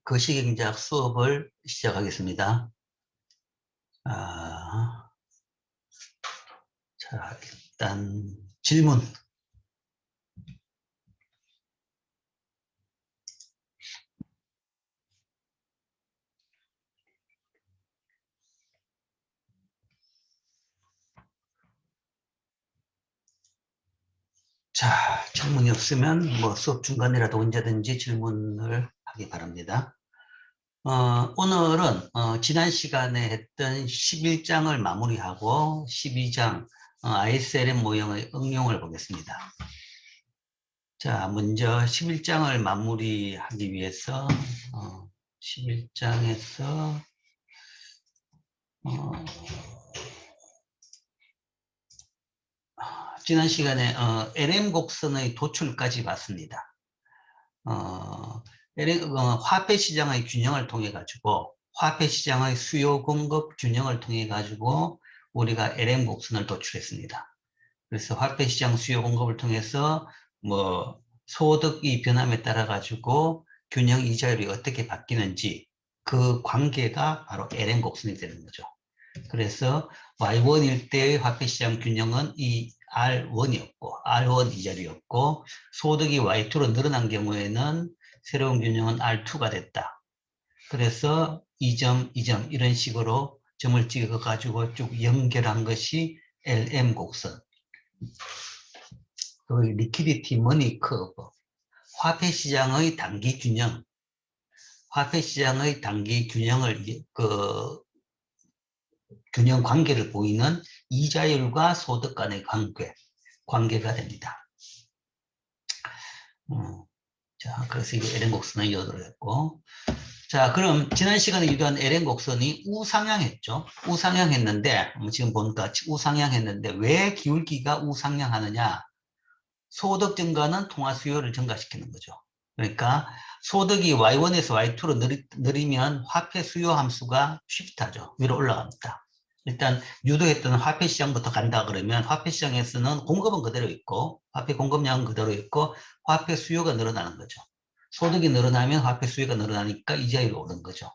거시경제학 수업을 시작하겠습니다. 자, 일단 질문. 자, 질문이 없으면 뭐 수업 중간이라도 언제든지 질문을 하기 바랍니다. 오늘은 지난 시간에 했던 11장을 마무리하고 12장 ISLM 모형의 응용을 보겠습니다. 자, 먼저 11장을 마무리하기 위해서 11장에서 지난 시간에 LM 곡선의 도출까지 봤습니다. 화폐 시장의 균형을 통해 가지고 화폐 시장의 수요 공급 균형을 통해 가지고 우리가 LM 곡선을 도출했습니다. 그래서 화폐 시장 수요 공급을 통해서 뭐 소득이 변함에 따라 가지고 균형 이자율이 어떻게 바뀌는지 그 관계가 바로 LM 곡선이 되는 거죠. 그래서 Y1일 때의 화폐시장 균형은 이 R1이었고 R1 이자리였고 소득이 Y2로 늘어난 경우에는 새로운 균형은 R2가 됐다. 그래서 2점, 2점 이런 식으로 점을 찍어가지고 쭉 연결한 것이 LM 곡선. 그 리퀴디티 머니 커브, 화폐시장의 단기 균형, 화폐시장의 단기 균형을 균형 관계를 보이는 이자율과 소득 간의 관계가 됩니다. 자, 그래서 이게 LM 곡선을 요도를 했고, 자, 그럼 지난 시간에 유도한 LM 곡선이 우상향했죠. 우상향했는데, 지금 보니까 우상향했는데 왜 기울기가 우상향하느냐? 소득 증가는 통화 수요를 증가시키는 거죠. 그러니까 소득이 Y1에서 Y2로 느리면 화폐 수요 함수가 쉬프트하죠. 위로 올라갑니다. 일단 유도했던 화폐 시장부터 간다 그러면 화폐 시장에서는 공급은 그대로 있고 화폐 공급량은 그대로 있고 화폐 수요가 늘어나는 거죠. 소득이 늘어나면 화폐 수요가 늘어나니까 이자율이 오르는 거죠.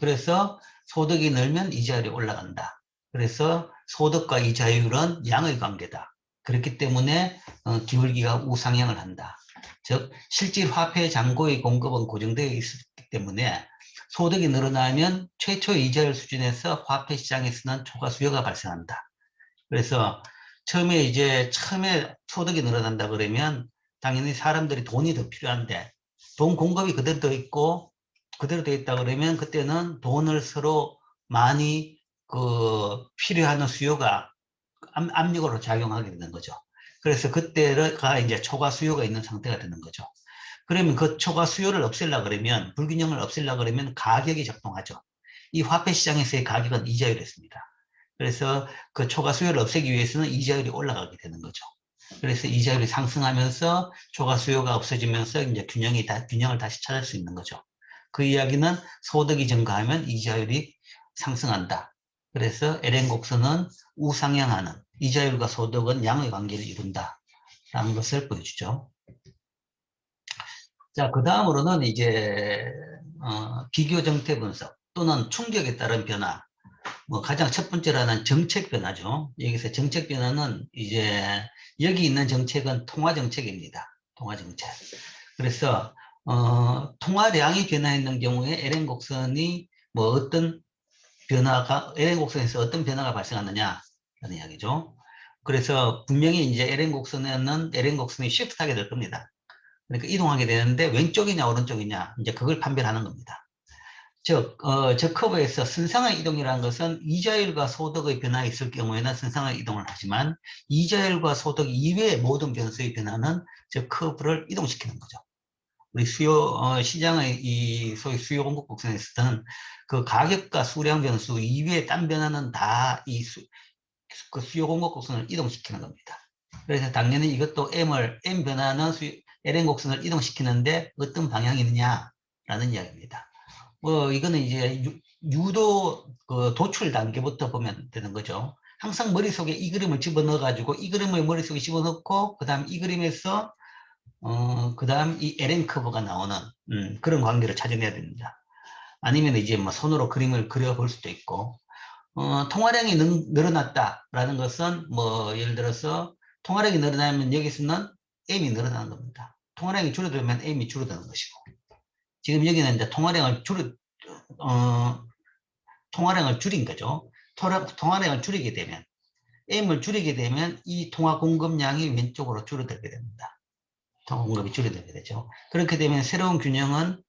그래서 소득이 늘면 이자율이 올라간다. 그래서 소득과 이자율은 양의 관계다. 그렇기 때문에 기울기가 우상향을 한다. 즉 실질 화폐 잔고의 공급은 고정되어 있기 때문에 소득이 늘어나면 최초의 이자율 수준에서 화폐 시장에서는 초과 수요가 발생한다. 그래서 처음에 소득이 늘어난다 그러면 당연히 사람들이 돈이 더 필요한데 돈 공급이 그대로 더 있고 그대로 돼 있다 그러면 그때는 돈을 서로 많이 필요한 수요가 압력으로 작용하게 되는 거죠. 그래서 그때가 이제 초과 수요가 있는 상태가 되는 거죠. 그러면 그 초과 수요를 없애려고 그러면, 불균형을 없애려고 그러면 가격이 작동하죠. 이 화폐 시장에서의 가격은 이자율이었습니다. 그래서 그 초과 수요를 없애기 위해서는 이자율이 올라가게 되는 거죠. 그래서 이자율이 상승하면서 초과 수요가 없어지면서 이제 균형을 다시 찾을 수 있는 거죠. 그 이야기는 소득이 증가하면 이자율이 상승한다. 그래서 LM 곡선은 우상향하는 이자율과 소득은 양의 관계를 이룬다라는 것을 보여주죠. 자, 그 다음으로는 이제 비교 정태 분석 또는 충격에 따른 변화. 가장 첫 번째로는 정책 변화죠. 여기서 정책 변화는 이제 여기 있는 정책은 통화 정책입니다. 통화 정책. 그래서 통화량이 변화했는 경우에 LM 곡선이 LM 곡선에서 어떤 변화가 발생하느냐라는 이야기죠. 그래서 분명히 이제 LM 곡선이 시프트하게 될 겁니다. 그러니까 이동하게 되는데 왼쪽이냐 오른쪽이냐 이제 그걸 판별하는 겁니다. 즉, 저 커브에서 선상의 이동이라는 것은 이자율과 소득의 변화가 있을 경우에는 선상의 이동을 하지만 이자율과 소득 이외의 모든 변수의 변화는 저 커브를 이동시키는 거죠. 우리 시장의 소위 수요 공급 곡선에서는 그 가격과 수량 변수 이외의 딴 변화는 다 그 수요 공급 곡선을 이동시키는 겁니다. 그래서 당연히 이것도 M 변화는 LM 곡선을 이동시키는데 어떤 방향이 있느냐라는 이야기입니다. 이거는 이제 유도 도출 단계부터 보면 되는 거죠. 항상 머릿속에 이 그림을 집어넣어가지고 이 그림을 머릿속에 집어넣고 그 다음 이 그림에서 그 다음 이 LN 커브가 나오는 그런 관계를 찾아내야 됩니다. 아니면 이제 뭐 손으로 그림을 그려볼 수도 있고, 통화량이 늘어났다라는 것은 뭐 예를 들어서 통화량이 늘어나면 여기서는 M이 늘어나는 겁니다. 통화량이 줄어들면 M이 줄어드는 것이고, 지금 여기는 이제 통화량을 줄인 거죠. 통화량을 줄이게 되면, M을 줄이게 되면 이 통화 공급량이 왼쪽으로 줄어들게 됩니다. 통화 공급이 줄어들게 되죠. 그렇게 되면 새로운 균형은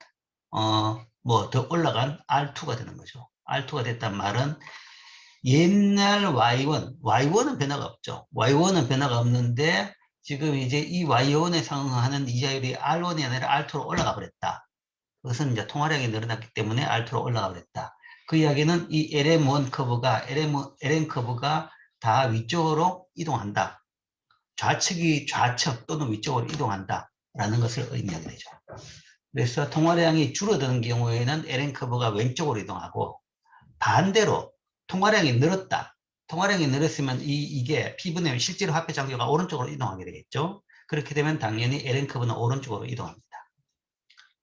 뭐 더 올라간 R2가 되는 거죠. R2가 됐단 말은 옛날 Y1은 변화가 없죠. Y1은 변화가 없는데 지금 이제 이 Y1에 상응하는 이자율이 R1이 아니라 R2로 올라가 버렸다. 그것은 이제 통화량이 늘어났기 때문에 R2로 올라가 버렸다. 그 이야기는 이 LM1 커브가, LM 커브가 다 위쪽으로 이동한다. 좌측이 좌측 또는 위쪽으로 이동한다. 라는 것을 의미하게 되죠. 그래서 통화량이 줄어드는 경우에는 LM 커브가 왼쪽으로 이동하고, 반대로 통화량이 늘었다. 통화량이 늘었으면 이게 P분의 실제로 화폐 잔고가 오른쪽으로 이동하게 되겠죠. 그렇게 되면 당연히 LN 커브는 오른쪽으로 이동합니다.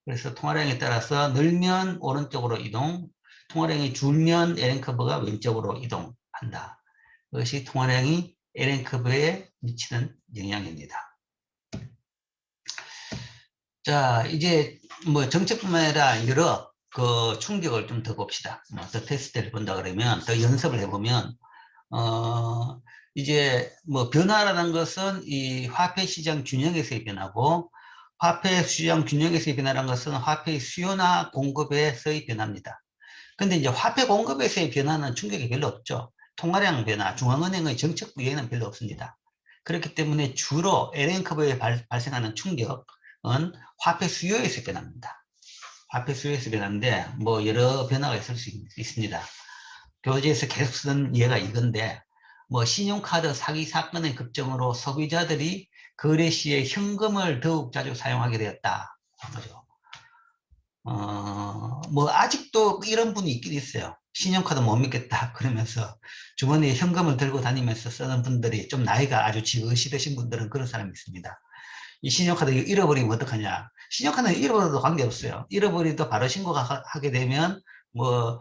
그래서 통화량에 따라서 늘면 오른쪽으로 이동, 통화량이 줄면 LN 커브가 왼쪽으로 이동한다. 그것이 통화량이 LN 커브에 미치는 영향입니다. 자, 이제 뭐 정책뿐만 아니라 여러 그 충격을 좀 더 봅시다. 더 테스트를 본다 그러면, 더 연습을 해보면, 이제 뭐 변화라는 것은 이 화폐 시장 균형에서의 변화고, 화폐 시장 균형에서의 변화라는 것은 화폐의 수요나 공급에서의 변화입니다. 근데 이제 화폐 공급에서의 변화는 충격이 별로 없죠. 통화량 변화, 중앙은행의 정책 부여에는 별로 없습니다. 그렇기 때문에 주로 LN 커브에 발생하는 충격은 화폐 수요에서 변합니다. 화폐 수요에서 변화인데 뭐 여러 변화가 있을 수 있습니다. 교재에서 계속 쓰는 예가 이건데, 뭐 신용카드 사기 사건의 급증으로 소비자들이 거래 시에 현금을 더욱 자주 사용하게 되었다. 거죠. 뭐 아직도 이런 분이 있긴 있어요. 신용카드 못 믿겠다 그러면서 주머니에 현금을 들고 다니면서 쓰는 분들이, 좀 나이가 아주 지긋이 드신 분들은 그런 사람이 있습니다. 이 신용카드 잃어버리면 어떡하냐. 신용카드는 잃어버려도 관계없어요. 잃어버리도 바로 신고하게 되면 뭐,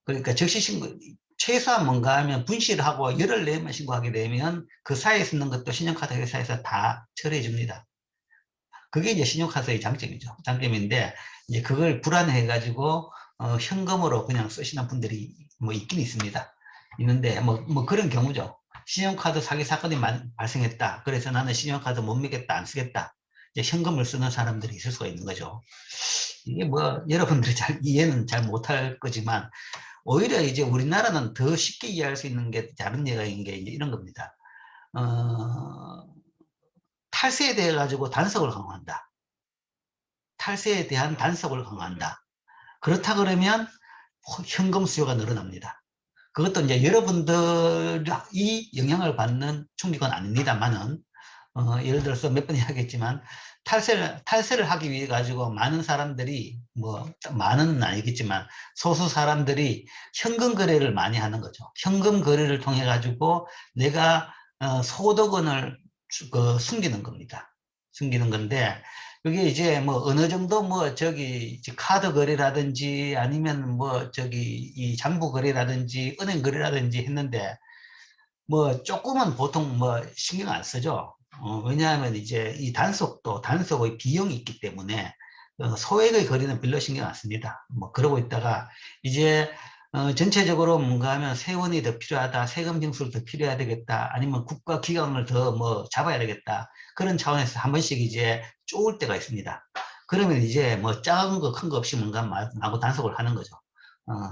그러니까 적시 신고, 최소한 뭔가 하면 분실을 하고 열흘 내만 신고하게 되면 그 사이에 쓰는 것도 신용카드 회사에서 다 처리해 줍니다. 그게 이제 신용카드의 장점이죠. 장점인데, 이제 그걸 불안해가지고, 현금으로 그냥 쓰시는 분들이 뭐 있긴 있습니다. 있는데, 뭐 그런 경우죠. 신용카드 사기 사건이 발생했다. 그래서 나는 신용카드 못 믿겠다, 안 쓰겠다. 이제 현금을 쓰는 사람들이 있을 수가 있는 거죠. 이게 뭐, 여러분들이 잘 이해는 잘 못할 거지만, 오히려 이제 우리나라는 더 쉽게 이해할 수 있는 게, 다른 예가인 게 이제 이런 겁니다. 탈세에 대해 가지고 단속을 강화한다. 탈세에 대한 단속을 강화한다. 그렇다 그러면 현금 수요가 늘어납니다. 그것도 이제 여러분들이 영향을 받는 충격은 아닙니다만은, 예를 들어서 몇 번 이야기했지만, 탈세를 하기 위해 가지고 많은 사람들이, 뭐, 많은 아니겠지만, 소수 사람들이 현금 거래를 많이 하는 거죠. 현금 거래를 통해 가지고 내가, 소득원을 숨기는 겁니다. 숨기는 건데, 그게 이제 뭐 어느 정도 뭐 저기 카드 거래라든지 아니면 뭐 저기 이 장부 거래라든지 은행 거래라든지 했는데, 뭐 조금은 보통 뭐 신경 안 쓰죠. 왜냐하면 이제 이 단속의 비용이 있기 때문에 소액의 거래는 별로 신경 안 씁니다. 뭐 그러고 있다가 이제 전체적으로 뭔가 하면 세원이 더 필요하다, 세금 징수를 더 필요해야 되겠다, 아니면 국가 기관을 더 뭐 잡아야 되겠다, 그런 차원에서 한 번씩 이제 쪼을 때가 있습니다. 그러면 이제 뭐 작은 거 큰 거 없이 뭔가 마구 단속을 하는 거죠.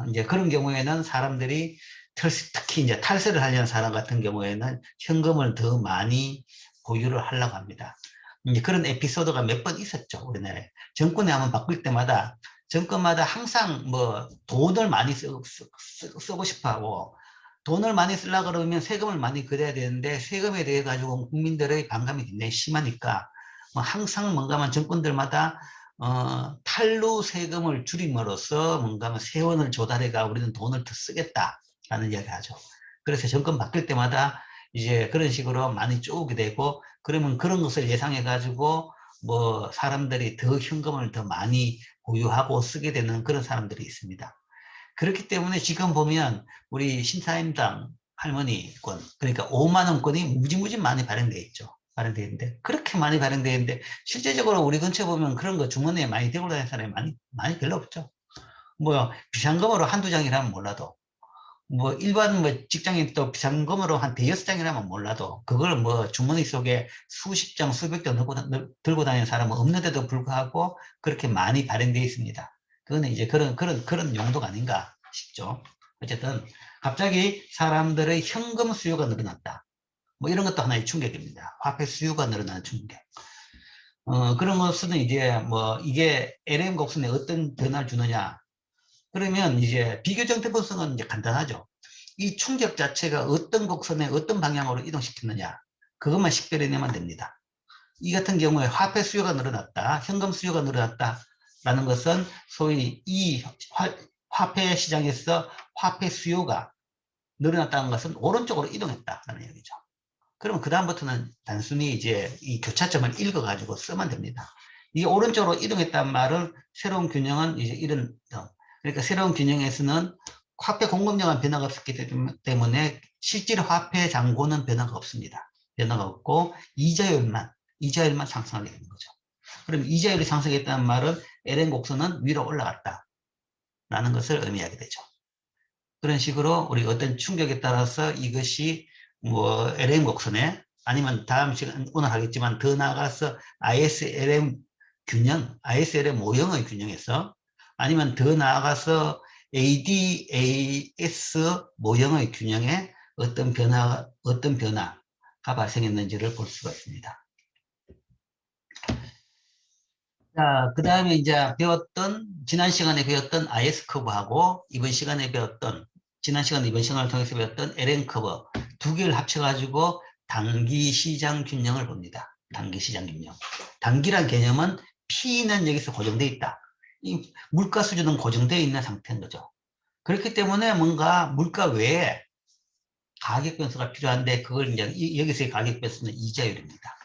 이제 그런 경우에는 사람들이 특히 이제 탈세를 하려는 사람 같은 경우에는 현금을 더 많이 보유를 하려고 합니다. 이제 그런 에피소드가 몇 번 있었죠, 우리나라에. 정권이 한번 바뀔 때마다, 정권마다 항상 뭐 돈을 많이 쓰고 싶어 하고, 돈을 많이 쓰려고 그러면 세금을 많이 걷어야 되는데, 세금에 대해 가지고 국민들의 반감이 굉장히 심하니까, 뭐 항상 뭔가만 정권들마다 탈루 세금을 줄임으로써 뭔가 세원을 조달해가 우리는 돈을 더 쓰겠다라는 이야기 하죠. 그래서 정권 바뀔 때마다 이제 그런 식으로 많이 쪼우게 되고, 그러면 그런 것을 예상해 가지고 뭐 사람들이 더 현금을 더 많이 보유하고 쓰게 되는 그런 사람들이 있습니다. 그렇기 때문에 지금 보면 우리 신사임당 할머니권, 그러니까 5만 원권이 무지무지 많이 발행되어 있죠. 발행되어 있는데, 그렇게 많이 발행되어 있는데, 실제적으로 우리 근처에 보면 그런 거 주머니에 많이 들고 다니는 사람이 많이 별로 없죠. 뭐, 비상금으로 한두 장이라면 몰라도, 뭐, 일반 뭐 직장인 또 비상금으로 한 대여섯 장이라면 몰라도, 그걸 뭐 주머니 속에 수십 장, 수백 장 들고 다니는 사람은 없는데도 불구하고 그렇게 많이 발행되어 있습니다. 그거는 이제 그런 용도가 아닌가 싶죠. 어쨌든, 갑자기 사람들의 현금 수요가 늘어났다. 뭐 이런 것도 하나의 충격입니다. 화폐 수요가 늘어나는 충격. 그런 것은 이제 뭐 이게 LM 곡선에 어떤 변화를 주느냐. 그러면 이제 비교적 대표성은 이제 간단하죠. 이 충격 자체가 어떤 곡선에 어떤 방향으로 이동시켰느냐. 그것만 식별해내면 됩니다. 이 같은 경우에 화폐 수요가 늘어났다. 현금 수요가 늘어났다. 라는 것은 소위 이 화폐 시장에서 화폐 수요가 늘어났다는 것은 오른쪽으로 이동했다라는 얘기죠. 그러면 그다음부터는 단순히 이제 이 교차점을 읽어가지고 쓰면 됩니다. 이게 오른쪽으로 이동했다는 말은 새로운 균형은 이제 이런, 그러니까 새로운 균형에서는 화폐 공급량은 변화가 없었기 때문에 실질 화폐 잔고는 변화가 없습니다. 변화가 없고 이자율만 상승하게 되는 거죠. 그럼 이자율이 상승했다는 말은 LN 곡선은 위로 올라갔다라는 것을 의미하게 되죠. 그런 식으로 우리 어떤 충격에 따라서 이것이 뭐 LM 곡선에 아니면 다음 시간 오늘 하겠지만 더 나아가서 ISLM 균형, ISLM 모형의 균형에서 아니면 더 나아가서 ADAS 모형의 균형에 어떤 변화가 발생했는지를 볼 수가 있습니다. 자, 그 다음에 이제 지난 시간에 배웠던 IS 커브하고 이번 시간에 배웠던 지난 시간, 이번 시간을 통해서 배웠던 LN 커브 두 개를 합쳐가지고 단기 시장 균형을 봅니다. 단기 시장 균형. 단기란 개념은 P는 여기서 고정되어 있다. 이 물가 수준은 고정되어 있는 상태인 거죠. 그렇기 때문에 뭔가 물가 외에 가격 변수가 필요한데 그걸 이제 여기서의 가격 변수는 이자율입니다.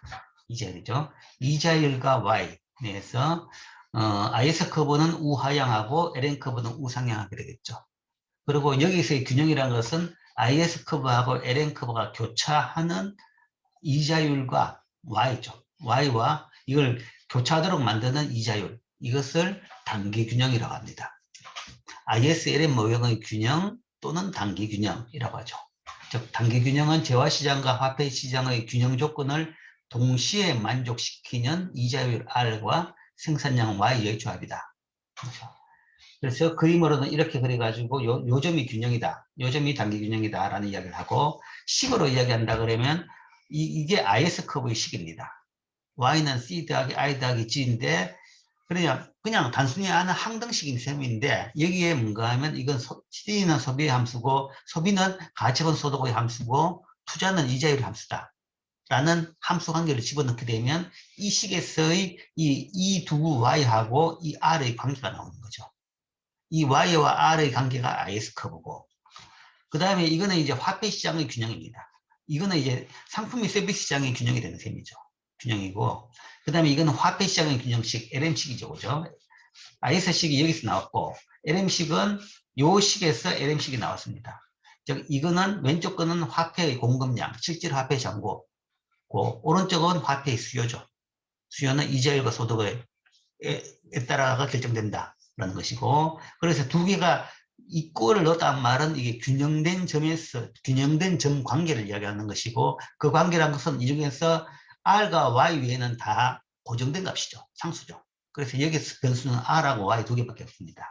이자율이죠. 이자율과 Y 내에서 IS 커브는 우하향하고 LN 커브는 우상향하게 되겠죠. 그리고 여기서의 균형이라는 것은 IS 커브하고 LN 커브가 교차하는 이자율과 Y죠. Y와 이걸 교차하도록 만드는 이자율. 이것을 단기 균형이라고 합니다. IS, LN 모형의 균형 또는 단기 균형이라고 하죠. 즉 단기 균형은 재화시장과 화폐시장의 균형 조건을 동시에 만족시키는 이자율 R과 생산량 Y의 조합이다. 그렇죠? 그래서 그림으로는 이렇게 그려가지고 요 점이 균형이다. 요 점이 단기 균형이다. 라는 이야기를 하고 식으로 이야기한다 그러면 이게 IS 커브의 식입니다. Y는 C 더하기 I 더하기 G인데 그냥 단순히 아는 항등식인 셈인데 여기에 뭔가 하면 이건 C는 소비의 함수고 소비는 가치분 소득의 함수고 투자는 이자율의 함수다. 라는 함수 관계를 집어넣게 되면 이 식에서의 이 두 Y하고 이 R의 관계가 나오는 거죠. 이 Y와 R의 관계가 IS 커브고 그 다음에 이거는 이제 화폐 시장의 균형입니다. 이거는 이제 상품 및 서비스 시장의 균형이 되는 셈이죠. 균형이고 그 다음에 이거는 화폐 시장의 균형식 LM식이죠. 그죠? IS식이 여기서 나왔고 LM식은 요 식에서 LM식이 나왔습니다. 즉 이거는 왼쪽 거는 화폐의 공급량, 실질 화폐 잔고 오른쪽은 화폐의 수요죠. 수요는 이자율과 소득에 따라가 결정된다라는 것이고 그래서 두 개가 이꼴을 넣었다는 말은 이게 균형된 점 관계를 이야기하는 것이고 그 관계라는 것은 이 중에서 R과 Y 외에는 다 고정된 값이죠. 상수죠. 그래서 여기서 변수는 R하고 Y 두 개밖에 없습니다.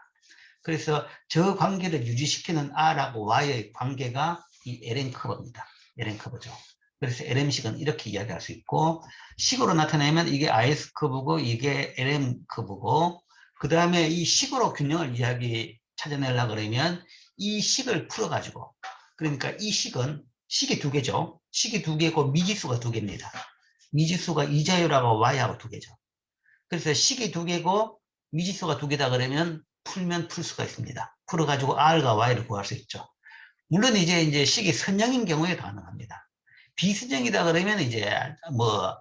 그래서 저 관계를 유지시키는 R하고 Y의 관계가 이 LN 커브입니다. LN 커브죠. 그래서 LM식은 이렇게 이야기할 수 있고 식으로 나타내면 이게 IS 커브고 이게 LM 커브고 그 다음에 이 식으로 균형을 찾아내려고 그러면 이 식을 풀어가지고 그러니까 이 식이 두 개죠. 식이 두 개고 미지수가 두 개입니다. 미지수가 이자율하고 Y하고 두 개죠. 그래서 식이 두 개고 미지수가 두 개다 그러면 풀면 풀 수가 있습니다. 풀어가지고 R과 Y를 구할 수 있죠. 물론 이제 식이 선형인 경우에 가능합니다. 비선형이다 그러면 이제 뭐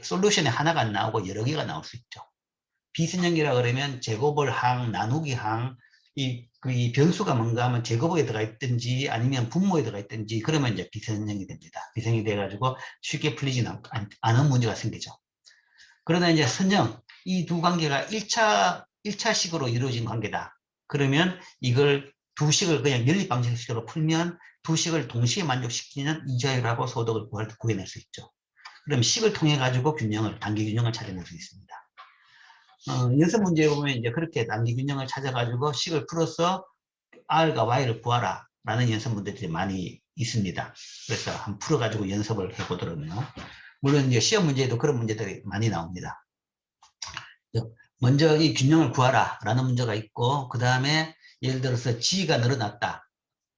솔루션에 하나가 안 나오고 여러 개가 나올 수 있죠. 비선형이라 그러면 제곱을 항, 나누기 항, 이 변수가 뭔가 하면 제곱에 들어가 있든지 아니면 분모에 들어가 있든지 그러면 이제 비선형이 됩니다. 비선형이 돼가지고 쉽게 풀리지는 않은 문제가 생기죠. 그러다 이제 선형, 이 두 관계가 1차식으로 이루어진 관계다. 그러면 이걸 두 식을 그냥 연립 방정식으로 풀면 두 식을 동시에 만족시키는 이자율하고 소득을 구해낼 수 있죠. 그럼 식을 통해 가지고 단기 균형을 찾아낼 수 있습니다. 연습 문제에 보면 이제 그렇게 단기 균형을 찾아가지고 식을 풀어서 R과 Y를 구하라 라는 연습 문제들이 많이 있습니다. 그래서 한번 풀어가지고 연습을 해보도록요. 물론 이제 시험 문제에도 그런 문제들이 많이 나옵니다. 먼저 이 균형을 구하라 라는 문제가 있고, 그 다음에 예를 들어서 G가 늘어났다.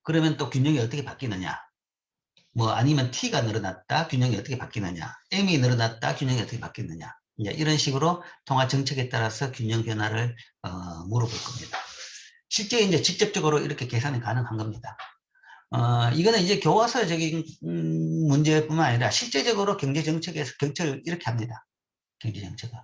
그러면 또 균형이 어떻게 바뀌느냐. 뭐 아니면 T가 늘어났다. 균형이 어떻게 바뀌느냐. M이 늘어났다. 균형이 어떻게 바뀌느냐. 이제 이런 식으로 통화 정책에 따라서 균형 변화를 물어볼 겁니다. 실제 이제 직접적으로 이렇게 계산이 가능한 겁니다. 이거는 이제 교과서적인 문제뿐만 아니라 실제적으로 경제정책에서 정책을 이렇게 합니다. 경제정책을.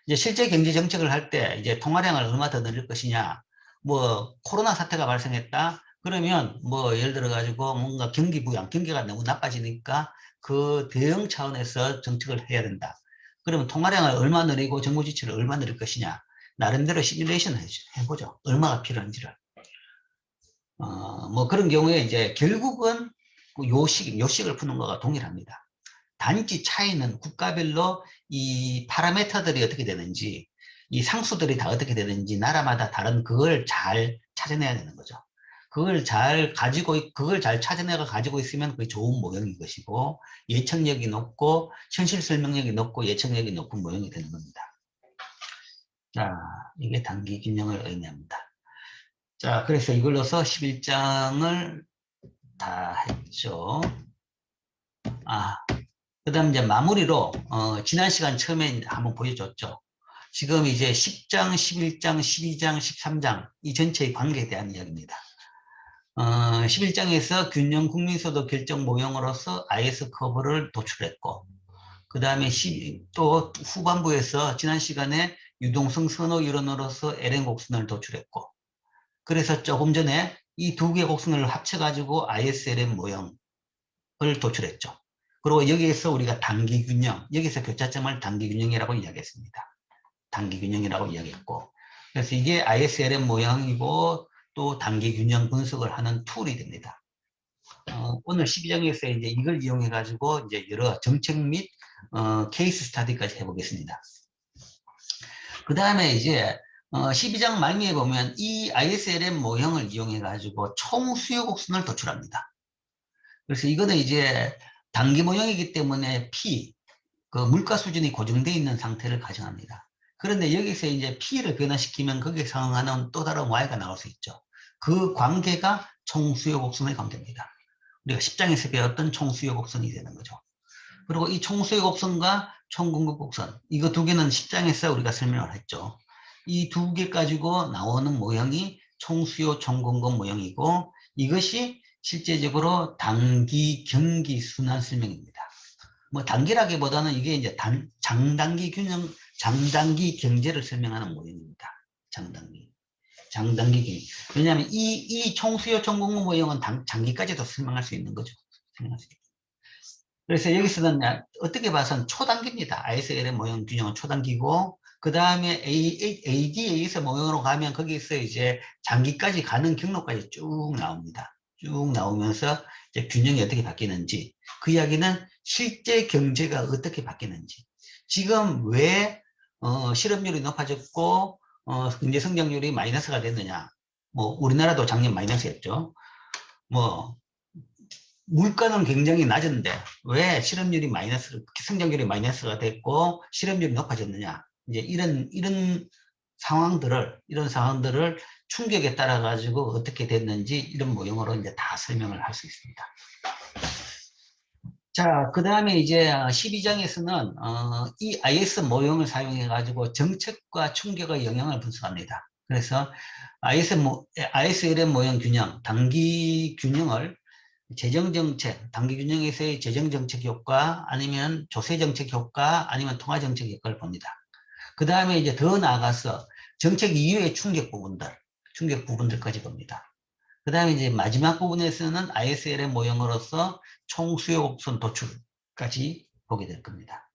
이제 실제 경제정책을 할 때 이제 통화량을 얼마 더 늘릴 것이냐. 뭐 코로나 사태가 발생했다. 그러면 뭐 예를 들어 가지고 뭔가 경기 부양, 경기가 너무 나빠지니까 그 대응 차원에서 정책을 해야 된다. 그러면 통화량을 얼마 늘리고 정부 지출을 얼마 늘릴 것이냐. 나름대로 시뮬레이션을 해보죠. 얼마가 필요한지를. 뭐 그런 경우에 이제 결국은 요식을 푸는 거가 동일합니다. 단지 차이는 국가별로 이 파라미터들이 어떻게 되는지, 이 상수들이 다 어떻게 되는지 나라마다 다른 그걸 잘 찾아내야 되는 거죠. 그걸 잘 찾아내가 가지고 있으면 그게 좋은 모형인 것이고, 예측력이 높고 현실 설명력이 높고 예측력이 높은 모형이 되는 겁니다. 자, 이게 단기 균형을 의미합니다. 자, 그래서 이걸로서 11장을 다 했죠. 그 다음 이제 마무리로, 지난 시간 처음에 한번 보여줬죠. 지금 이제 10장, 11장, 12장, 13장, 이 전체의 관계에 대한 이야기입니다. 11장에서 균형 국민소득 결정 모형으로서 IS 커브를 도출했고, 그 다음에 또 후반부에서 지난 시간에 유동성 선호 이론으로서 LN 곡선을 도출했고, 그래서 조금 전에 이 두 개의 곡선을 합쳐가지고 ISLN 모형을 도출했죠. 그리고 여기에서 우리가 단기 균형, 여기서 교차점을 단기 균형이라고 이야기했습니다. 단기 균형이라고 이야기했고, 그래서 이게 ISLN 모형이고 또 단기 균형 분석을 하는 툴이 됩니다. 오늘 12장에서 이제 이걸 이용해 가지고 이제 여러 정책 및 케이스 스타디까지 해보겠습니다. 그 다음에 이제 12장 말미에 보면 이 ISLN 모형을 이용해 가지고 총 수요 곡선을 도출합니다. 그래서 이거는 이제 단기 모형이기 때문에 P, 그 물가 수준이 고정되어 있는 상태를 가정합니다. 그런데 여기서 이제 P를 변화시키면 거기에 상응하는 또 다른 Y가 나올 수 있죠. 그 관계가 총수요 곡선의 관계입니다. 우리가 10장에서 배웠던 총수요 곡선이 되는 거죠. 그리고 이 총수요 곡선과 총공급 곡선, 이거 두 개는 10장에서 우리가 설명을 했죠. 이 두 개 가지고 나오는 모형이 총수요 총공급 모형이고, 이것이 실제적으로 단기 경기 순환 설명입니다. 뭐 단기라기보다는 이게 이제 장단기 균형, 장단기 경제를 설명하는 모형입니다. 장단기 경제. 왜냐하면 이 총수요 총공급 모형은 장기까지도 설명할 수 있는 거죠. 그래서 여기서는 어떻게 봐서는 초단기입니다. ISLN 모형 균형은 초단기고, 그 다음에 ADAS 모형으로 가면 거기서 이제 장기까지 가는 경로까지 쭉 나옵니다. 쭉 나오면서 이제 균형이 어떻게 바뀌는지, 그 이야기는 실제 경제가 어떻게 바뀌는지, 지금 왜 실업률이 높아졌고 경제 성장률이 마이너스가 됐느냐. 뭐 우리나라도 작년 마이너스였죠. 뭐 물가는 굉장히 낮은데 왜 실업률이 성장률이 마이너스가 됐고 실업률이 높아졌느냐. 이제 이런 상황들을 충격에 따라 가지고 어떻게 됐는지 이런 모형으로 이제 다 설명을 할 수 있습니다. 자, 그 다음에 이제 12장에서는 이 IS 모형을 사용해 가지고 정책과 충격의 영향을 분석합니다. 그래서 ISLN 모형 균형, 단기 균형을 재정정책, 단기균형에서의 재정정책 효과, 아니면 조세정책 효과, 아니면 통화정책 효과를 봅니다. 그 다음에 이제 더 나아가서 정책 이후의 충격 부분들까지 봅니다. 그 다음에 이제 마지막 부분에서는 ISL의 모형으로서 총수요 곡선 도출까지 보게 될 겁니다.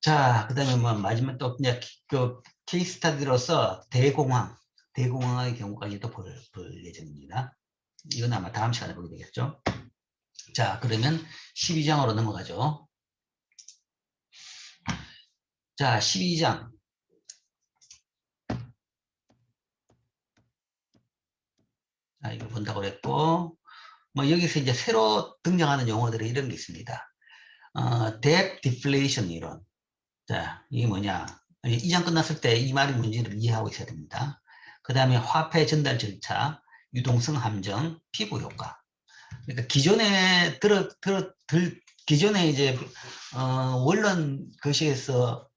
자, 그 다음에 뭐 마지막 또 그냥 그 케이스 스타디로서 대공황의 경우까지도 볼 예정입니다. 이건 아마 다음 시간에 보게 되겠죠. 자, 그러면 12장으로 넘어가죠. 자, 12장. 자, 이거 본다고 그랬고, 뭐 여기서 이제 새로 등장하는 용어들이 이런 게 있습니다. 뎁 디플레이션 이론. 자, 이게 뭐냐? 2장 끝났을 때 이 말이 뭔지를 이해하고 있어야 됩니다. 그 다음에 화폐 전달 절차, 유동성 함정, 피부 효과. 그러니까 기존에 이제 원론 거시에서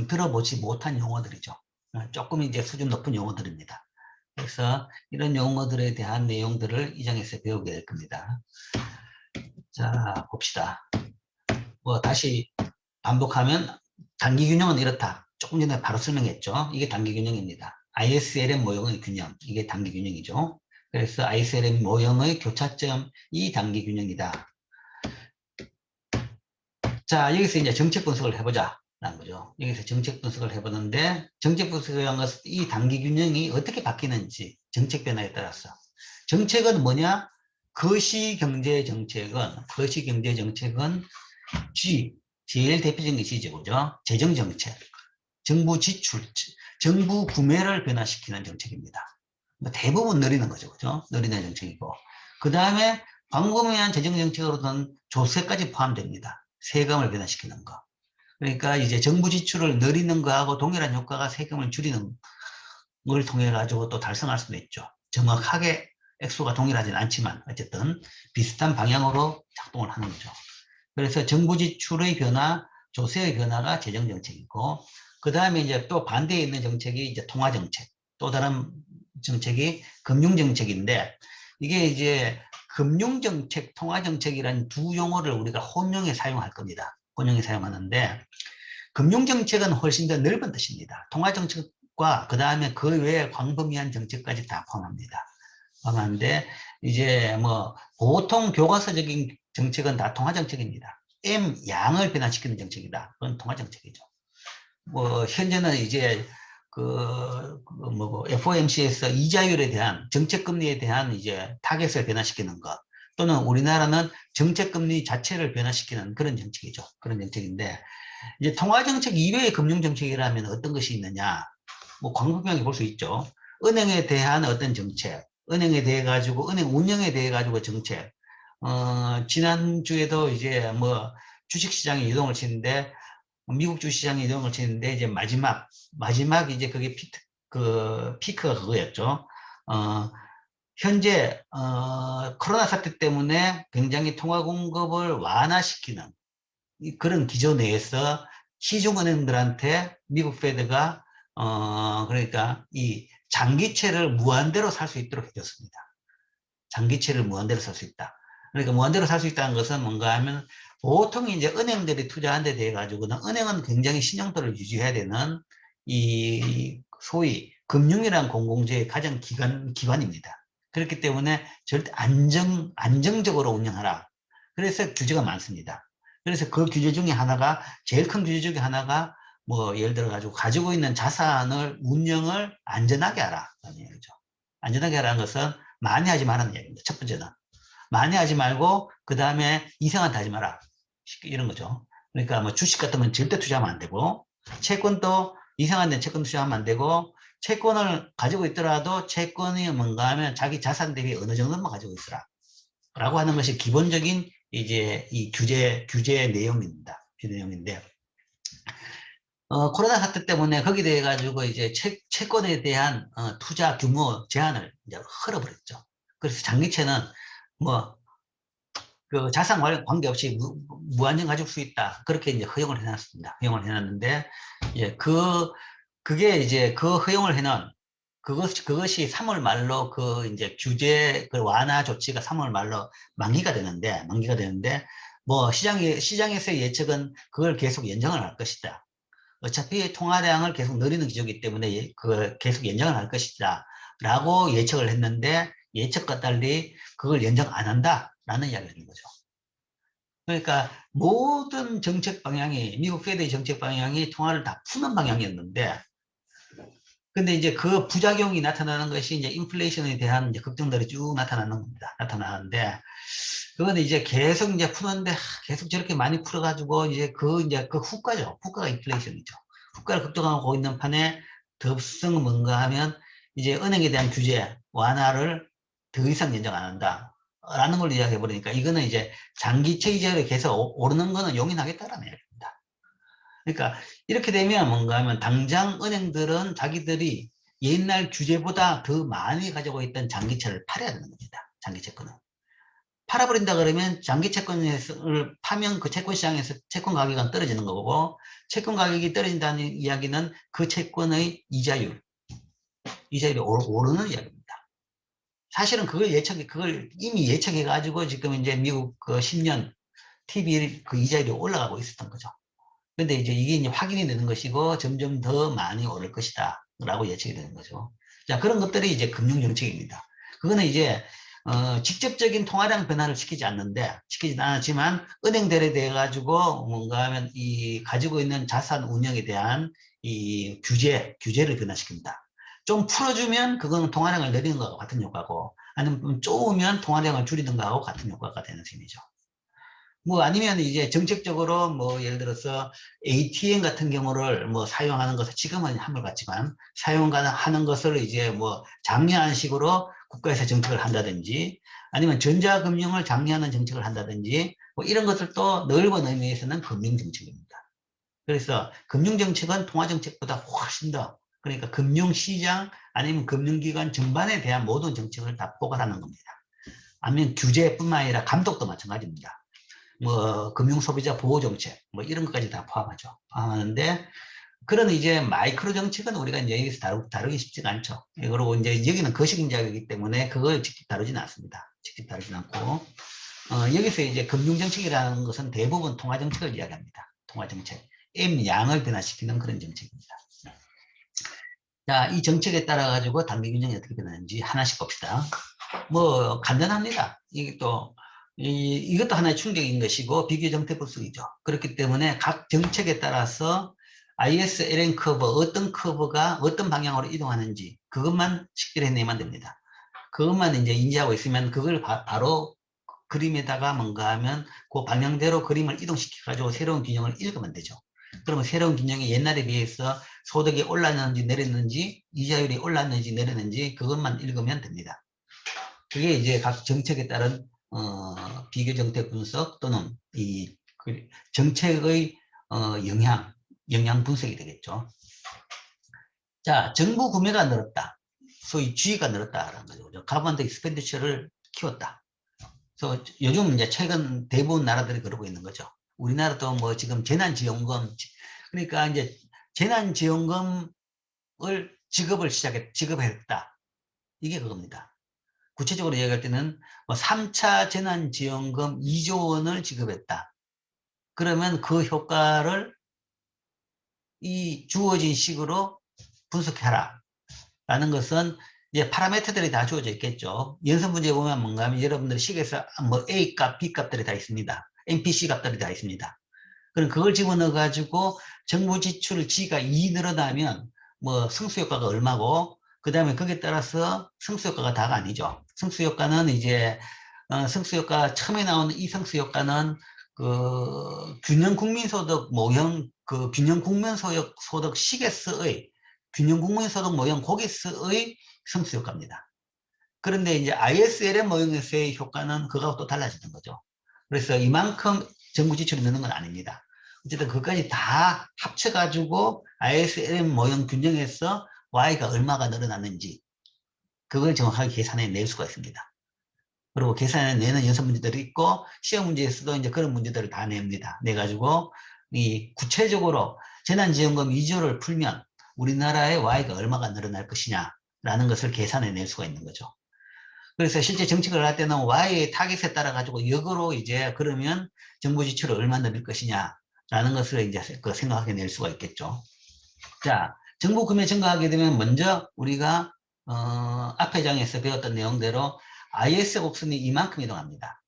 들어보지 못한 용어들이죠. 조금 이제 수준 높은 용어들입니다. 그래서 이런 용어들에 대한 내용들을 이 장에서 배우게 될 겁니다. 자, 봅시다. 뭐 다시 반복하면 단기균형은 이렇다. 조금 전에 바로 설명했죠. 이게 단기균형입니다. ISLM 모형의 균형, 이게 단기균형이죠. 그래서 ISLM 모형의 교차점이 단기균형이다. 자, 여기서 이제 정책 분석을 해보자. 라는 거죠. 여기서 정책 분석을 해보는데, 정책 분석을 한 것은 이 단기균형이 어떻게 바뀌는지, 정책 변화에 따라서. 정책은 뭐냐? 거시경제정책은 G, 제일 대표적인 게 G죠. 그죠? 재정정책, 정부 지출, 정부 구매를 변화시키는 정책입니다. 대부분 느리는 거죠. 그죠? 느리는 정책이고. 그 다음에 광범위한 재정정책으로는 조세까지 포함됩니다. 세금을 변화시키는 거. 그러니까 이제 정부 지출을 늘리는 거하고 동일한 효과가 세금을 줄이는 걸 통해 가지고 또 달성할 수도 있죠. 정확하게 액수가 동일하진 않지만 어쨌든 비슷한 방향으로 작동을 하는 거죠. 그래서 정부 지출의 변화, 조세의 변화가 재정정책이고, 그 다음에 이제 또 반대에 있는 정책이 이제 통화정책, 또 다른 정책이 금융정책인데, 이게 이제 금융정책, 통화정책이라는 두 용어를 우리가 혼용해 사용할 겁니다. 혼용해 사용하는데, 금융정책은 훨씬 더 넓은 뜻입니다. 통화정책과 그 다음에 그 외에 광범위한 정책까지 다 포함합니다. 포함하는데, 이제 뭐 보통 교과서적인 정책은 다 통화정책입니다. M 양을 변화시키는 정책이다. 그건 통화정책이죠. 뭐 현재는 이제 FOMC에서 이자율에 대한 정책금리에 대한 이제 타겟을 변화시키는 것, 또는 우리나라는 정책금리 자체를 변화시키는 그런 정책이죠. 그런 정책인데, 이제 통화정책 이외의 금융정책이라면 어떤 것이 있느냐? 뭐 광범위하게 볼 수 있죠. 은행에 대한 어떤 정책, 은행에 대해 가지고, 은행 운영에 대해 가지고 정책. 지난주에도 이제 뭐 주식시장에 이동을 치는데, 미국 주시장에 이동을 치는데, 이제 마지막 이제 그게 피크가 그거였죠. 현재, 코로나 사태 때문에 굉장히 통화 공급을 완화시키는 그런 기조 내에서 시중은행들한테 미국 페드가, 그러니까 이 장기채를 무한대로 살 수 있도록 해줬습니다. 장기채를 무한대로 살 수 있다. 그러니까 무한대로 살 수 있다는 것은 뭔가 하면, 보통 이제 은행들이 투자한 데 대해 가지고는 은행은 굉장히 신용도를 유지해야 되는 이 소위 금융이라는 공공재의 가장 기관입니다. 그렇기 때문에 절대 안정적으로 운영하라. 그래서 규제가 많습니다. 그래서 그 규제 중에 하나가, 제일 큰 규제 중에 하나가 뭐 예를 들어 가지고 있는 자산을 운영을 안전하게 하라. 라는 얘기죠. 안전하게 하라는 것은 많이 하지 말라는 얘기입니다. 첫 번째는. 많이 하지 말고, 그 다음에 이상한 데 하지 마라. 이런 거죠. 그러니까 뭐 주식 같은 건 절대 투자하면 안 되고, 채권도 이상한 데 채권 투자하면 안 되고, 채권을 가지고 있더라도 채권이 뭔가 하면 자기 자산 대비 어느 정도만 가지고 있으라. 라고 하는 것이 기본적인 이제 이 규제 내용입니다. 규제 내용인데, 코로나 사태 때문에 거기에 대해 가지고 이제 채권에 대한 투자 규모 제한을 이제 걸어버렸죠. 그래서 장기채는 뭐 그 자산 관계없이 무한정 가질 수 있다. 그렇게 이제 허용을 해놨습니다. 허용을 해놨는데, 그게 이제 그 허용을 해놓은 그것이 3월 말로 이제 규제 완화 조치가 3월 말로 만기가 되는데, 뭐 시장에서의 예측은 그걸 계속 연장을 할 것이다. 어차피 통화량을 계속 늘리는 기조이기 때문에 계속 연장을 할 것이다. 라고 예측을 했는데, 예측과 달리 그걸 연장 안 한다라는 이야기를 하는 거죠. 그러니까 모든 정책 방향이, 미국 페드의 정책 방향이 통화를 다 푸는 방향이었는데, 근데 이제 그 부작용이 나타나는 것이 이제 인플레이션에 대한 이제 걱정들이 쭉 나타나는 겁니다. 나타나는데, 그거는 이제 계속 이제 푸는데, 계속 저렇게 많이 풀어가지고, 이제 그 후과죠. 후과가 인플레이션이죠. 후과를 걱정하고 있는 판에 덥성은 뭔가 하면, 이제 은행에 대한 규제 완화를 더 이상 연장 안 한다. 라는 걸 이야기해 버리니까, 이거는 이제 장기채 이자율이 계속 오르는 거는 용인하겠다라는 얘기입니다. 그러니까 이렇게 되면 뭔가 하면 당장 은행들은 자기들이 옛날 규제보다 더 많이 가지고 있던 장기채를 팔아야 되는 겁니다. 장기채권을. 팔아버린다 그러면 장기채권을 파면 그 채권 시장에서 채권 가격은 떨어지는 거고, 채권 가격이 떨어진다는 이야기는 그 채권의 이자율이 오르는 이야기입니다. 사실은 그걸 이미 예측해가지고 지금 이제 미국 그 10년 TV 그 이자율이 올라가고 있었던 거죠. 근데 이게 이제 확인이 되는 것이고 점점 더 많이 오를 것이다 라고 예측이 되는 거죠. 자, 그런 것들이 이제 금융정책입니다. 그거는 이제 직접적인 통화량 변화를 시키진 않았지만 은행들에 대해 가지고 뭔가 하면 이 가지고 있는 자산 운영에 대한 이 규제를 변화시킵니다. 좀 풀어주면 그거는 통화량을 늘리는 것과 같은 효과고, 아니면 좀 쪼으면 통화량을 줄이는 것하고 같은 효과가 되는 셈이죠. 뭐 아니면 이제 정책적으로 뭐 예를 들어서 ATM 같은 경우를 뭐 사용하는 것을 지금은 한물 같지만 사용하는 것을 이제 뭐 장려하는 식으로 국가에서 정책을 한다든지, 아니면 전자금융을 장려하는 정책을 한다든지, 뭐 이런 것들도 넓은 의미에서는 금융정책입니다. 그래서 금융정책은 통화정책보다 훨씬 더, 그러니까 금융시장 아니면 금융기관 전반에 대한 모든 정책을 다 포괄하는 겁니다. 아니면 규제뿐만 아니라 감독도 마찬가지입니다. 뭐 금융소비자 보호정책 뭐 이런 것까지 다 포함하는데, 그런 이제 마이크로 정책은 우리가 이제 여기서 다루기 쉽지가 않죠. 그리고 이제 여기는 거시경제이기 때문에 그걸 직접 다루지는 않습니다. 직접 다루지는 않고, 여기서 이제 금융정책이라는 것은 대부분 통화정책을 이야기합니다. 통화정책. M양을 변화시키는 그런 정책입니다. 자, 이 정책에 따라 가지고 단기 균형이 어떻게 변하는지 하나씩 봅시다. 뭐 간단합니다. 이것도 하나의 충격인 것이고 비교 정태 불속이죠. 그렇기 때문에 각 정책에 따라서 ISLN 커브, 어떤 커브가 어떤 방향으로 이동하는지 그것만 식별해 내면 됩니다. 그것만 이제 인지하고 있으면 그걸 바로 그림에다가 뭔가 하면 그 방향대로 그림을 이동시켜가지고 새로운 균형을 읽으면 되죠. 그러면 새로운 균형이 옛날에 비해서 소득이 올랐는지 내렸는지, 이자율이 올랐는지 내렸는지 그것만 읽으면 됩니다. 그게 이제 각 정책에 따른 비교 정책 분석 또는 이 정책의 영향 분석이 되겠죠. 자, 정부 구매가 늘었다. 소위 G가 늘었다라는 거죠. 가버먼트 익스펜디처를 키웠다. 그래서 요즘 이제 최근 대부분 나라들이 그러고 있는 거죠. 우리나라도 뭐 지금 재난지원금, 그러니까 이제 재난지원금을 지급했다. 이게 그겁니다. 구체적으로 얘기할 때는 뭐 3차 재난지원금 2조 원을 지급했다. 그러면 그 효과를 이 주어진 식으로 분석해라. 라는 것은 이제 파라미터들이 다 주어져 있겠죠. 연산 문제 보면 뭔가 하면 여러분들 식에서 뭐 A 값, B 값들이 다 있습니다. MPC 값들이 다 있습니다. 그럼 그걸 집어넣어 가지고 정부 지출 G가 2 늘어나면 뭐 승수효과가 얼마고, 그 다음에 거기에 따라서 승수효과가 다가 아니죠. 승수효과는 이제 승수효과 처음에 나오는 이 승수효과는 그 균형 국민소득 모형, 그 균형 국민소득 식에서의 균형 국민소득 모형 거기서의 승수효과입니다. 그런데 이제 ISLM 모형에서의 효과는 그거하고 또 달라지는 거죠. 그래서 이만큼 정부 지출이 느는 건 아닙니다. 어쨌든 그것까지 다 합쳐가지고 ISLM 모형 균형에서 Y가 얼마가 늘어났는지 그걸 정확하게 계산해 낼 수가 있습니다. 그리고 계산해 내는 연습 문제들이 있고 시험 문제에서도 이제 그런 문제들을 다 냅니다. 내가지고 이 구체적으로 재난지원금 2조를 풀면 우리나라의 Y가 얼마가 늘어날 것이냐, 라는 것을 계산해낼 수가 있는 거죠. 그래서 실제 정책을 할 때는 Y의 타겟에 따라 가지고 역으로 이제 그러면 정부 지출을 얼마 늘릴 것이냐라는 것을 이제 생각해 낼 수가 있겠죠. 자, 정부 구매 증가하게 되면 먼저 우리가 앞의 장에서 배웠던 내용대로 IS 곡선이 이만큼 이동합니다.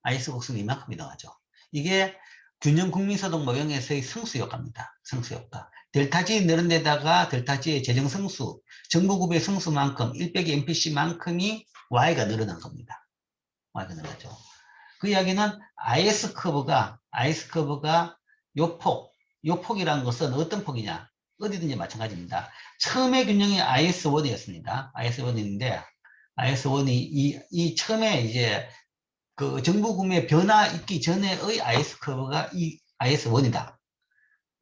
IS 곡선이 이만큼 이동하죠. 이게 균형 국민소득 모형에서의 성수효과입니다. 성수효과. 델타 G 늘은 데다가 델타 G의 재정 성수, 정부 구매 성수만큼 1 빼기 MPC만큼이 Y가 늘어난 겁니다. Y가 늘어나죠. 그 이야기는 IS 커브가 요 폭이라는 것은 어떤 폭이냐? 어디든지 마찬가지입니다. 처음에 균형이 IS1이었습니다. IS1인데, IS1이 이 처음에 이제 그 정부 구매 변화 있기 전에의 IS 커브가 이 IS1이다.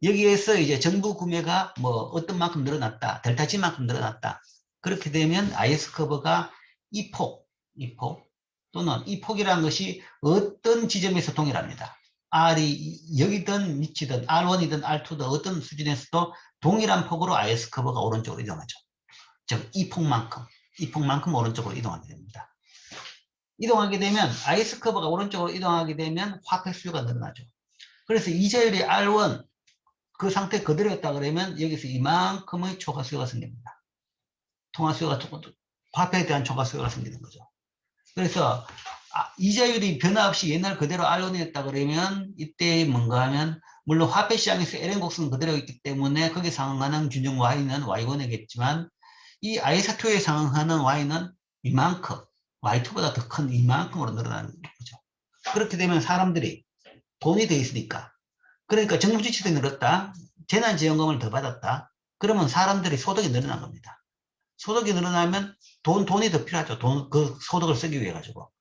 여기에서 이제 정부 구매가 뭐 어떤 만큼 늘어났다. 델타 G만큼 늘어났다. 그렇게 되면 IS 커브가 이 폭 또는 이 폭이라는 것이 어떤 지점에서 동일합니다. R이 여기든 밑이든 R1이든 R2든 어떤 수준에서도 동일한 폭으로 IS 커브가 오른쪽으로 이동하죠. 즉, 이 폭만큼 오른쪽으로 이동하게 됩니다. 이동하게 되면 IS 커브가 오른쪽으로 이동하게 되면 화폐 수요가 늘어나죠. 그래서 이자율이 R1 그 상태 그대로였다 그러면 여기서 이만큼의 초과 수요가 생깁니다. 통화 수요가 화폐에 대한 초과 수요가 생기는 거죠. 그래서 이자율이 변화 없이 옛날 그대로 R1이었다 그러면 이때 뭔가 하면 물론 화폐 시장에서 LN 곡선은 그대로 있기 때문에 거기에 상응하는 균형 Y는 Y1이겠지만 이 IS2에 상응하는 Y는 이만큼 Y2보다 더 큰 이만큼으로 늘어나는 거죠. 그렇게 되면 사람들이 돈이 돼 있으니까 그러니까 정부 지출이 늘었다. 재난지원금을 더 받았다. 그러면 사람들이 소득이 늘어난 겁니다. 소득이 늘어나면 돈이 더 필요하죠. 그 소득을 쓰기 위해 가지고.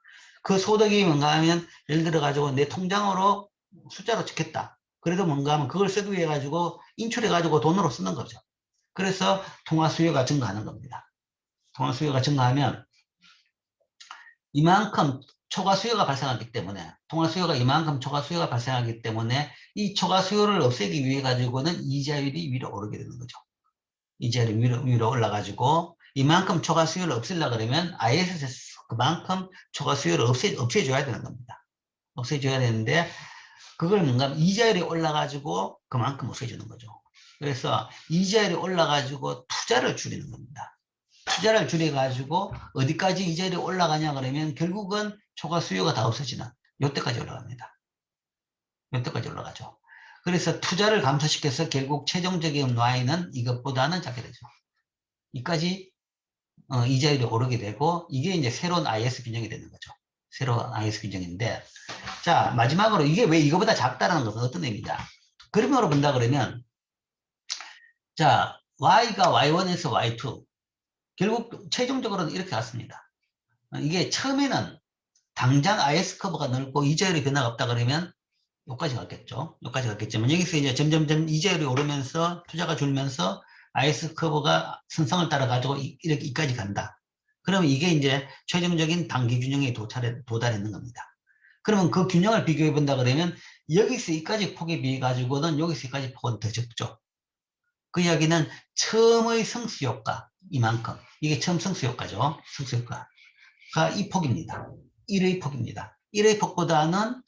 그 소득이 뭔가 하면 예를 들어 가지고 내 통장으로 숫자로 찍혔다. 그래도 뭔가 하면 그걸 쓰기 위해 가지고 인출해 가지고 돈으로 쓰는 거죠. 그래서 통화 수요가 증가하는 겁니다. 통화 수요가 증가하면 이만큼 초과 수요가 발생하기 때문에 통화 수요가 이만큼 초과 수요가 발생하기 때문에 이 초과 수요를 없애기 위해 가지고는 이자율이 위로 오르게 되는 거죠. 이자율이 위로 올라가지고 이만큼 초과 수요를 없애려고 그러면 IS에서 그만큼 초과 수요를 없애줘야 되는 겁니다. 없애줘야 되는데 그걸 뭔가 이자율이 올라가지고 그만큼 없애주는 거죠. 그래서 이자율이 올라가지고 투자를 줄이는 겁니다. 투자를 줄여가지고 어디까지 이자율이 올라가냐 그러면 결국은 초과 수요가 다 없어지는 요때까지 올라갑니다. 요때까지 올라가죠. 그래서 투자를 감소시켜서 결국 최종적인 Y는 이것보다는 작게 되죠. 이까지 이자율이 오르게 되고 이게 이제 새로운 IS 균형이 되는 거죠. 새로운 IS 균형인데 자 마지막으로 이게 왜 이거보다 작다라는 것은 어떤 의미냐. 그림으로 본다 그러면 자 Y가 Y1에서 Y2 결국 최종적으로는 이렇게 갔습니다. 이게 처음에는 당장 IS 커브가 넓고 이자율이 변화가 없다 그러면 여기까지 갔겠죠. 여기까지 갔겠지만 여기서 이제 점점점 이자율이 오르면서 투자가 줄면서 IS 커브가 선상을 따라 가지고 이렇게 이까지 간다. 그러면 이게 이제 최종적인 단기 균형에 도달했는 겁니다. 그러면 그 균형을 비교해 본다 그러면 여기서 이까지 폭에 비해 가지고는 여기서 이까지 폭은 더 적죠. 그 이야기는 처음의 성수효과 이만큼 이게 처음 성수효과죠. 성수효과가 이 폭입니다. 1의 폭입니다. 1의 폭보다는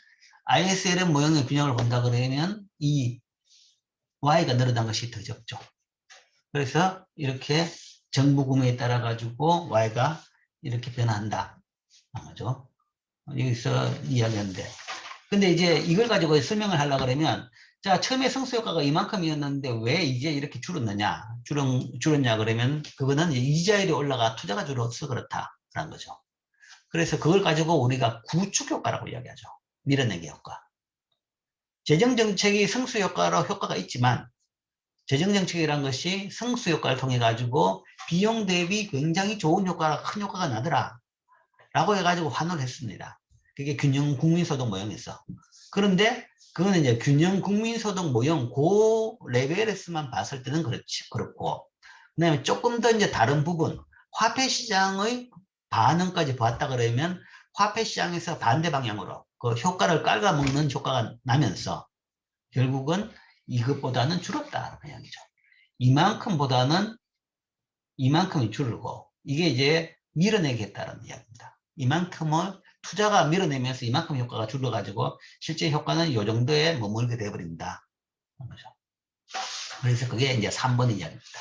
ISLM 모형의 균형을 본다 그러면 이 Y가 늘어난 것이 더 적죠. 그래서 이렇게 정부 구매에 따라 가지고 Y가 이렇게 변한다. 맞죠? 여기서 이야기하는데. 근데 이제 이걸 가지고 설명을 하려고 그러면 자, 처음에 성수효과가 이만큼이었는데 왜 이제 이렇게 줄었냐 그러면 그거는 이자율이 올라가 투자가 줄어서 그렇다라는 거죠. 그래서 그걸 가지고 우리가 구축효과라고 이야기하죠. 밀어내기 효과. 재정정책이 성수효과로 효과가 있지만 재정정책이라는 것이 성수효과를 통해 가지고 비용 대비 굉장히 좋은 효과가 큰 효과가 나더라 라고 해가지고 환호를 했습니다. 그게 균형 국민소득 모형에서. 그런데 그거는 이제 균형 국민소득 모형 그 레벨에서만 봤을 때는 그렇고 그 다음에 조금 더 이제 다른 부분 화폐 시장의 반응까지 보았다 그러면 화폐 시장에서 반대 방향으로 그 효과를 깔아먹는 효과가 나면서 결국은 이것보다는 줄었다는 이야기죠. 이만큼보다는 이만큼이 줄고 이게 이제 밀어내겠다는 이야기입니다. 이만큼을 투자가 밀어내면서 이만큼 효과가 줄어가지고 실제 효과는 이 정도에 머물게 되어버린다. 그래서 그게 이제 3번 이야기입니다.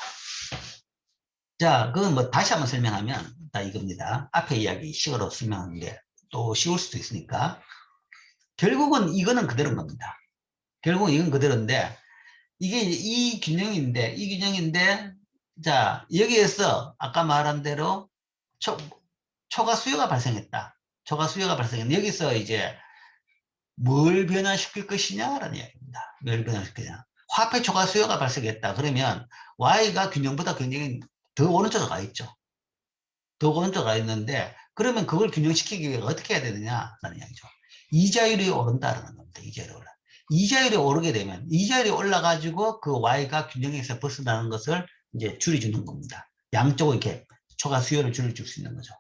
자, 그건 뭐 다시 한번 설명하면 다 이겁니다. 앞에 이야기 식으로 설명하는 게 또 쉬울 수도 있으니까. 결국은 이거는 그대로인 겁니다. 결국은 이건 그대로인데 이게 이 균형인데 자, 여기에서 아까 말한 대로 초과 수요가 발생했다. 초과 수요가 발생했는데 여기서 이제 뭘 변화시킬 것이냐라는 이야기입니다. 뭘 변화시키냐. 화폐 초과 수요가 발생했다. 그러면 Y가 균형보다 굉장히 더 오른쪽으로 가 있죠. 더 오른쪽으로 가 있는데 그러면 그걸 균형시키기 위해 어떻게 해야 되느냐라는 이야기죠. 이자율이 오른다라는 겁니다. 이자율이 올라. 이자율이 오르게 되면 이자율이 올라가지고 그 Y가 균형에서 벗어나는 것을 이제 줄여주는 겁니다. 양쪽으로 이렇게 초과 수요를 줄여줄 수 있는 거죠.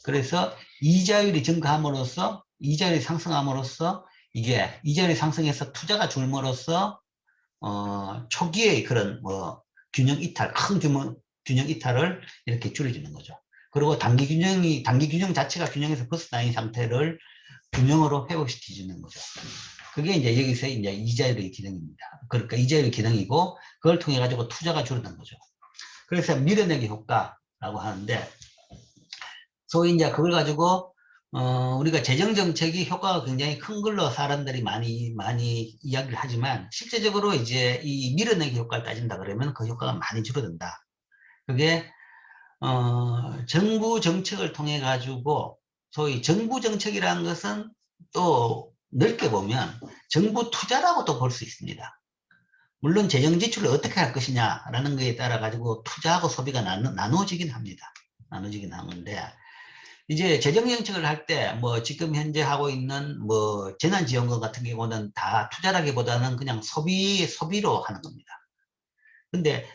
그래서 이자율이 증가함으로써 이자율이 상승함으로써 이게 이자율이 상승해서 투자가 줄므로써 초기의 그런 뭐 균형 이탈, 큰 규모 균형 이탈을 이렇게 줄여주는 거죠. 그리고 단기 균형 자체가 균형에서 벗어나는 상태를 균형으로 회복시켜주는 거죠. 그게 이제 여기서 이제 이자율의 기능입니다. 그러니까 이자율의 기능이고 그걸 통해 가지고 투자가 줄어든 거죠. 그래서 밀어내기 효과라고 하는데 소위 이제 그걸 가지고 우리가 재정정책이 효과가 굉장히 큰 걸로 사람들이 많이 이야기를 하지만 실제적으로 이제 이 밀어내기 효과를 따진다 그러면 그 효과가 많이 줄어든다. 그게 정부 정책을 통해 가지고 소위 정부 정책이라는 것은 또 넓게 보면 정부 투자라고도 볼 수 있습니다. 물론 재정 지출을 어떻게 할 것이냐라는 것에 따라 가지고 투자하고 소비가 나눠지긴 합니다. 나눠지긴 하는데 이제 재정 정책을 할 때 뭐 지금 현재 하고 있는 뭐 재난지원금 같은 경우는 다 투자라기보다는 그냥 소비로 하는 겁니다. 근데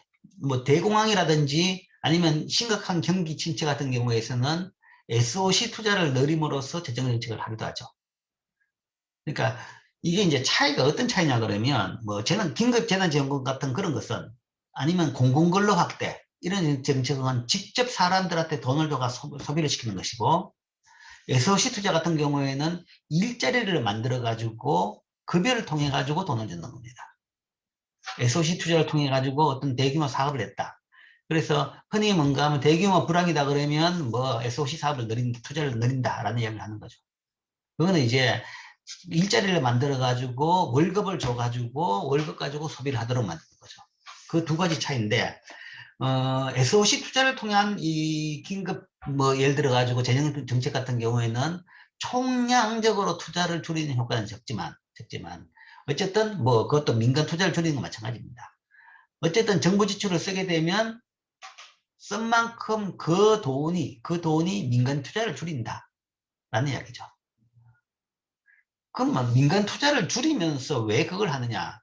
뭐 대공황이라든지 아니면 심각한 경기 침체 같은 경우에서는 SOC 투자를 늘림으로써 재정 정책을 하기도 하죠. 그러니까 이게 이제 차이가 어떤 차이냐 그러면 뭐 긴급 재난지원금 같은 그런 것은 아니면 공공근로 확대 이런 정책은 직접 사람들한테 돈을 줘가 소비를 시키는 것이고 SOC 투자 같은 경우에는 일자리를 만들어 가지고 급여를 통해 가지고 돈을 주는 겁니다. SOC 투자를 통해 가지고 어떤 대규모 사업을 했다. 그래서 흔히 뭔가 하면 대규모 불황이다 그러면 뭐 SOC 사업을 투자를 늘린다라는 이야기를 하는 거죠. 그거는 이제 일자리를 만들어 가지고 월급을 줘 가지고 월급 가지고 소비를 하도록 만드는 거죠. 그 두 가지 차이인데 SOC 투자를 통한 이 긴급 뭐 예를 들어 가지고 재정 정책 같은 경우에는 총량적으로 투자를 줄이는 효과는 적지만 어쨌든 뭐 그것도 민간 투자를 줄이는 건 마찬가지입니다. 어쨌든 정부 지출을 쓰게 되면 쓴 만큼 그 돈이 민간 투자를 줄인다라는 이야기죠. 그럼 뭐 민간 투자를 줄이면서 왜 그걸 하느냐?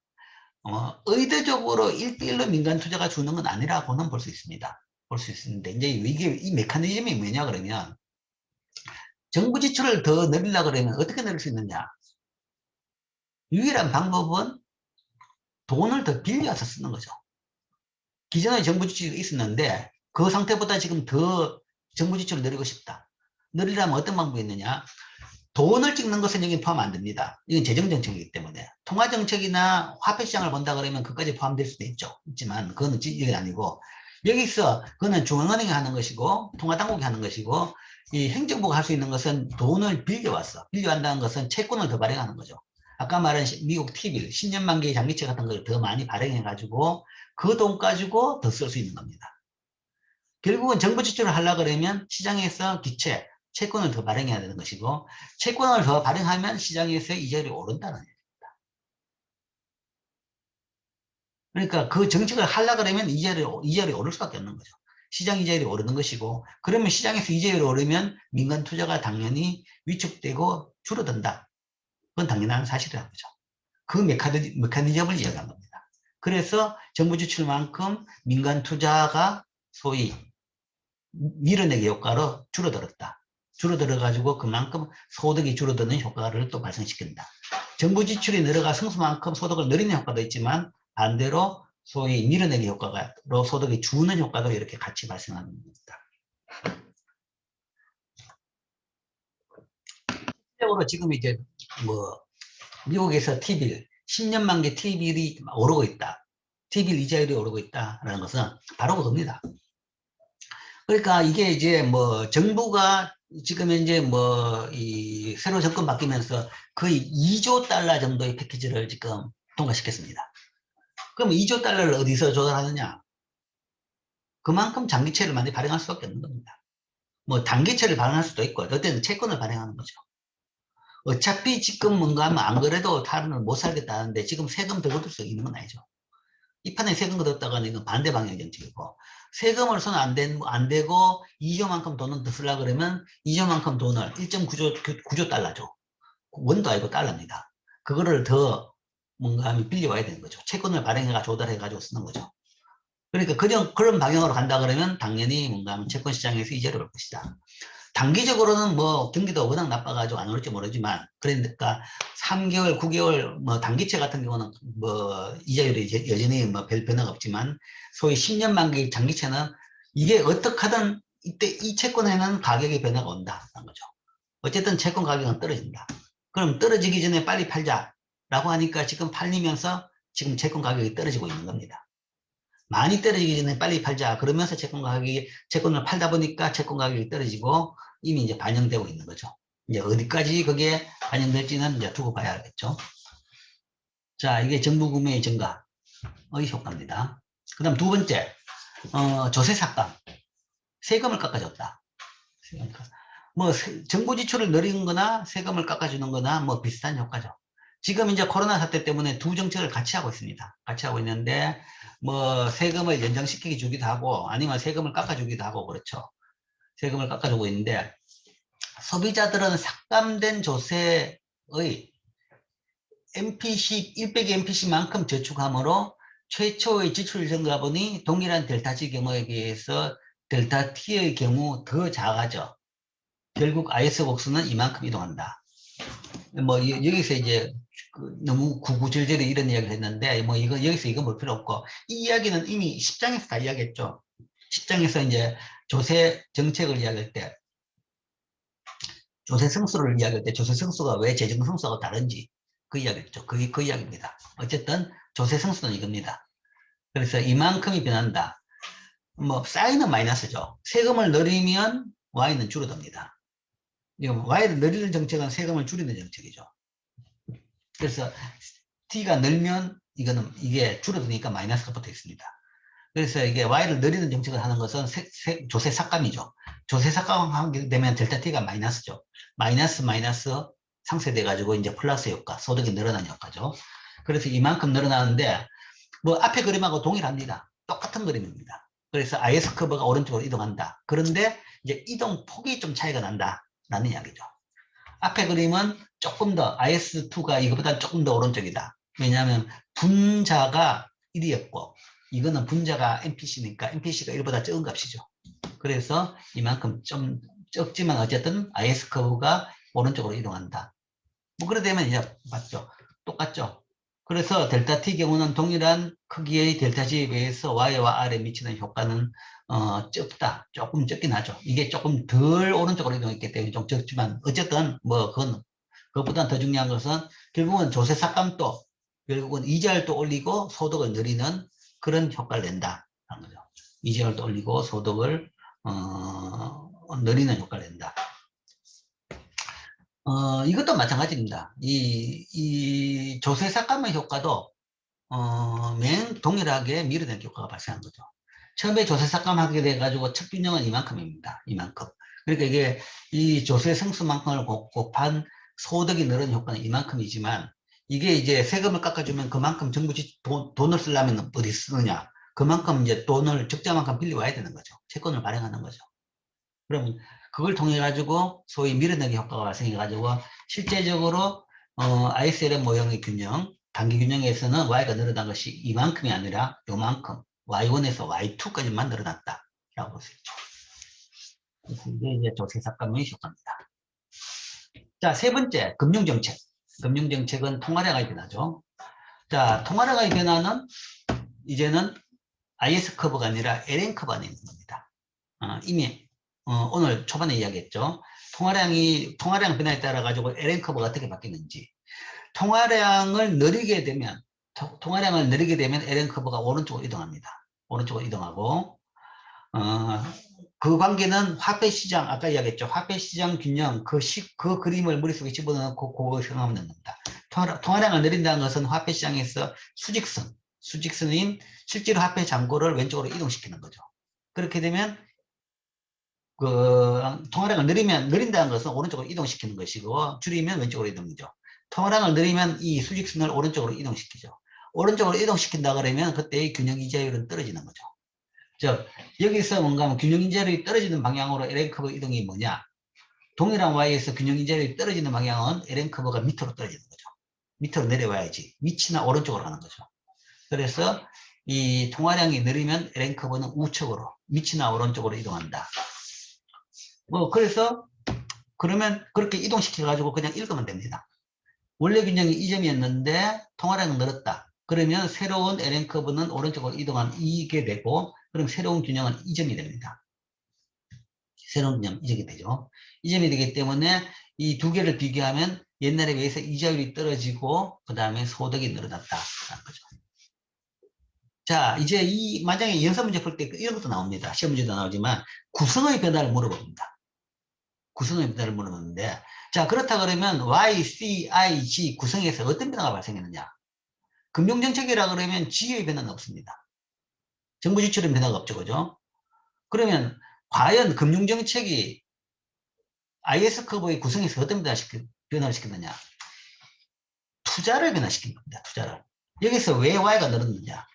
의도적으로 1대1로 민간 투자가 주는 건 아니라고는 볼 수 있습니다. 볼 수 있는데, 이제 이게 이 메커니즘이 뭐냐 그러면, 정부 지출을 더 늘리려고 그러면 어떻게 늘릴 수 있느냐? 유일한 방법은 돈을 더 빌려서 쓰는 거죠. 기존에 정부 지출이 있었는데, 그 상태보다 지금 더 정부 지출을 늘리고 싶다. 늘리려면 어떤 방법이 있느냐? 돈을 찍는 것은 여기 포함 안 됩니다. 이건 재정정책이기 때문에. 통화정책이나 화폐시장을 본다 그러면 그까지 포함될 수도 있지만 그거는 이게 아니고 여기서 그거는 중앙은행이 하는 것이고 통화당국이 하는 것이고 이 행정부가 할 수 있는 것은 돈을 빌려왔어. 빌려간다는 것은 채권을 더 발행하는 거죠. 아까 말한 미국 T빌, 10년 만기 장기채 같은 걸 더 많이 발행해가지고 그 돈 가지고 더 쓸 수 있는 겁니다. 결국은 정부 지출을 하려고 그러면 시장에서 기채, 채권을 더 발행해야 되는 것이고 채권을 더 발행하면 시장에서 이자율이 오른다는 얘기입니다. 그러니까 그 정책을 하려고 그러면 이자율이 오를 수밖에 없는 거죠. 시장 이자율이 오르는 것이고 그러면 시장에서 이자율이 오르면 민간 투자가 당연히 위축되고 줄어든다. 그건 당연한 사실이라는 거죠. 그 메커니즘을 이야기한 겁니다. 그래서 정부 지출만큼 민간 투자가 소위 밀어내기 효과로 줄어들었다. 줄어들어가지고 그만큼 소득이 줄어드는 효과를 또 발생시킨다. 정부 지출이 늘어가 성수만큼 소득을 늘리는 효과도 있지만 반대로 소위 밀어내기 효과가, 소득이 주는 효과도 이렇게 같이 발생하는 겁니다. 실제적으로 지금 이제 뭐 미국에서 T빌 10년 만기 T빌이 오르고 있다. T빌 이자율이 오르고 있다라는 것은 바로 그겁니다. 그러니까 이게 이제 뭐 정부가 지금 현재 뭐 이 새로 정권 바뀌면서 거의 2조 달러 정도의 패키지를 지금 통과시켰습니다. 그럼 2조 달러를 어디서 조달하느냐? 그만큼 장기채를 많이 발행할 수밖에 없는 겁니다. 뭐 단기채를 발행할 수도 있고 어떤 때는 채권을 발행하는 거죠. 어차피 지금 뭔가 하면 안 그래도 다른 못 살겠다는데 지금 세금 더 걷을 수 있는 건 아니죠. 이 판에 세금 걷었다가는 이건 반대 방향 정책이고, 세금을 손 안 대고 2조만큼 돈을 더 쓰려고 그러면 2조만큼 돈을 1.9조 달러죠. 원도 아니고 달러입니다. 그거를 더 뭔가 하면 빌려와야 되는 거죠. 채권을 발행해가 조달해가지고 쓰는 거죠. 그러니까 그런 방향으로 간다 그러면 당연히 뭔가 하면 채권 시장에서 이자를 올 것이다. 단기적으로는 뭐 경기도 워낙 나빠가지고 안 올지 모르지만, 그러니까 3개월, 9개월 뭐 단기채 같은 경우는 뭐 이자율이 여전히 뭐 별 변화가 없지만, 소위 10년 만기 장기채는 이게 어떻게 하든 이때 이 채권에는 가격의 변화가 온다는 거죠. 어쨌든 채권 가격은 떨어진다. 그럼 떨어지기 전에 빨리 팔자라고 하니까 지금 팔리면서 지금 채권 가격이 떨어지고 있는 겁니다. 많이 떨어지기 전에 빨리 팔자 그러면서 채권을 팔다 보니까 채권 가격이 떨어지고 이미 이제 반영되고 있는 거죠. 이제 어디까지 그게 반영될지는 이제 두고 봐야겠죠. 자, 이게 정부 구매의 증가의 효과입니다. 그 다음 두 번째, 조세 삭감. 세금을 깎아줬다. 뭐 정부 지출을 늘린 거나 세금을 깎아주는 거나 뭐 비슷한 효과죠. 지금 이제 코로나 사태 때문에 두 정책을 같이 하고 있습니다. 같이 하고 있는데 뭐 세금을 연장시키기 주기도 하고 아니면 세금을 깎아주기도 하고 그렇죠. 세금을 깎아주고 있는데, 소비자들은 삭감된 조세의 MPC, 100의 MPC만큼 저축함으로 최초의 지출 증가분이 동일한 델타 G 경우에 비해서 델타 T의 경우 더 작아져. 결국 IS 곡선은 이만큼 이동한다. 뭐 여기서 이제 너무 구구절절히 이런 이야기를 했는데 뭐 이거 여기서 이거 볼 필요 없고, 이 이야기는 이미 10장에서 다 이야기했죠. 10장에서 이제 조세 정책을 이야기할 때, 조세 승수를 이야기할 때 조세 승수가 왜 재정 승수하고 다른지 그 이야기였죠. 그 이야기입니다. 어쨌든 조세 승수는 이겁니다. 그래서 이만큼이 변한다. 뭐 사인은 마이너스죠. 세금을 늘리면 Y는 줄어듭니다. Y를 늘리는 정책은 세금을 줄이는 정책이죠. 그래서 T가 늘면 이게 줄어드니까 마이너스가 붙어 있습니다. 그래서 이게 Y를 늘리는 정책을 하는 것은 조세 삭감이죠. 조세 삭감하게 되면 델타 T가 마이너스죠. 마이너스 상쇄돼 가지고 이제 플러스 효과, 소득이 늘어나는 효과죠. 그래서 이만큼 늘어나는데 뭐 앞에 그림하고 동일합니다. 똑같은 그림입니다. 그래서 IS 커브가 오른쪽으로 이동한다. 그런데 이제 이동 폭이 좀 차이가 난다라는 이야기죠. 앞에 그림은 조금 더 IS2가 이거보다 조금 더 오른쪽이다. 왜냐하면 분자가 1이었고 이거는 분자가 MPC니까 MPC가 1보다 적은 값이죠. 그래서 이만큼 좀 적지만 어쨌든 IS 커브가 오른쪽으로 이동한다. 뭐 그래 되면 이제 맞죠? 똑같죠? 그래서 델타 T 경우는 동일한 크기의 델타 G에 비해서 Y와 R에 미치는 효과는 적다. 조금 적긴 하죠. 이게 조금 덜 오른쪽으로 이동했기 때문에 좀 적지만 어쨌든 뭐 그것보다 더 중요한 것은 결국은 조세 삭감도 결국은 이자율도 올리고 소득을 늘리는 그런 효과를 낸다는 거죠. 이자율도 올리고 소득을 늘리는 효과를 낸다. 이것도 마찬가지입니다. 이 조세 삭감의 효과도 매우 동일하게 밀어내는 효과가 발생한 거죠. 처음에 조세 삭감하게 돼가지고 첫 균형은 이만큼입니다. 이만큼. 그러니까 이게 이 조세 승수만큼을 곱한 소득이 늘은 효과는 이만큼이지만, 이게 이제 세금을 깎아주면 그만큼 정부 돈을 쓰려면 어디 쓰느냐. 그만큼 이제 돈을 적자만큼 빌려와야 되는 거죠. 채권을 발행하는 거죠. 그럼 그걸 통해 가지고 소위 밀어내기 효과가 발생해 가지고 실제적으로 ISLM 모형의 균형, 단기 균형에서는 Y가 늘어난 것이 이만큼이 아니라 요만큼 Y1에서 Y2까지만 늘어났다라고 볼 수 있죠. 그래서 이게 이제 조세 삭감의 효과입니다. 자, 세 번째 금융정책. 금융정책은 통화량의 변화죠. 자, 통화량의 변화는 이제는 IS 커브가 아니라 LN 커브가 있는 겁니다. 이미 오늘 초반에 이야기했죠. 통화량 변화에 따라 가지고 LN 커브가 어떻게 바뀌는지. 통화량을 느리게 되면 LN 커브가 오른쪽으로 이동합니다. 오른쪽으로 이동하고 그 관계는 화폐 시장, 아까 이야기했죠. 화폐 시장 균형, 그 그림을 머릿속에 집어넣고 그거 생각하면 됩니다. 통화량을 늘린다는 것은 화폐 시장에서 수직선인 실제로 화폐 잔고를 왼쪽으로 이동시키는 거죠. 그렇게 되면 통화량을 느린다는 것은 오른쪽으로 이동시키는 것이고, 줄이면 왼쪽으로 이동이죠. 통화량을 늘리면 이 수직선을 오른쪽으로 이동시키죠. 오른쪽으로 이동시킨다 그러면 그때의 균형 이자율은 떨어지는 거죠. 즉, 여기서 뭔가 하면 균형 이자율이 떨어지는 방향으로 LN 커브 이동이 뭐냐? 동일한 Y에서 균형 이자율이 떨어지는 방향은 LN 커브가 밑으로 떨어지는 거죠. 밑으로 내려와야지. 밑이나 오른쪽으로 가는 거죠. 그래서 이 통화량이 느리면 LN 커브는 우측으로, 밑이나 오른쪽으로 이동한다. 그래서 그러면 그렇게 이동시켜가지고 그냥 읽으면 됩니다. 원래 균형이 이 점이었는데 통화량은 늘었다. 그러면 새로운 LN 커브는 오른쪽으로 이게 되고, 그럼 새로운 균형은 이 점이 됩니다. 새로운 균형, 이 점이 되죠. 이 점이 되기 때문에 이 두 개를 비교하면 옛날에 비해서 이자율이 떨어지고, 그 다음에 소득이 늘어났다라는 거죠. 자, 이제 만약에 연산 문제 풀 때 이런 것도 나옵니다. 시험 문제도 나오지만, 구성의 변화를 물어봅니다. 구성의 변화를 물어보는데, 자, 그렇다 그러면 Y, C, I, G 구성에서 어떤 변화가 발생했느냐? 금융정책이라 그러면 G의 변화는 없습니다. 정부 지출의 변화가 없죠, 그죠? 그러면 과연 금융정책이 IS 커브의 구성에서 어떤 변화를 시켰느냐? 투자를 변화시킨 겁니다, 투자를. 여기서 왜 Y가 늘었느냐?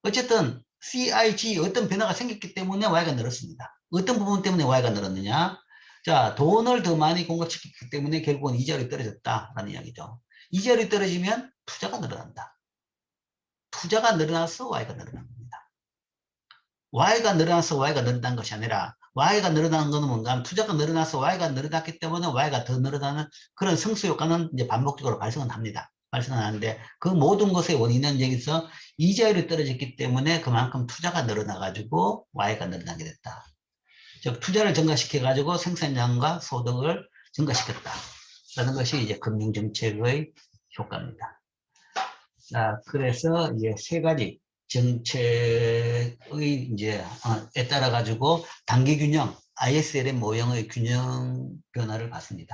어쨌든 CIG 어떤 변화가 생겼기 때문에 Y가 늘었습니다. 어떤 부분 때문에 Y가 늘었느냐? 자, 돈을 더 많이 공급시켰기 때문에 결국은 이자율이 떨어졌다라는 이야기죠. 이자율이 떨어지면 투자가 늘어난다. 투자가 늘어나서 Y가 늘어난 겁니다. Y가 늘어나서 Y가 늘어난 것이 아니라 Y가 늘어나는 것은 뭔가 하면 투자가 늘어나서 Y가 늘어났기 때문에 Y가 더 늘어나는 그런 성수 효과는 이제 반복적으로 발생은 합니다. 발생은 하는데 그 모든 것의 원인은 여기서 이자율이 떨어졌기 때문에 그만큼 투자가 늘어나가지고 Y가 늘어나게 됐다. 즉 투자를 증가시켜가지고 생산량과 소득을 증가시켰다라는 것이 이제 금융정책의 효과입니다. 자, 그래서 이제 세 가지 정책의 에 따라 가지고 단기 균형, ISLM 모형의 균형 변화를 봤습니다.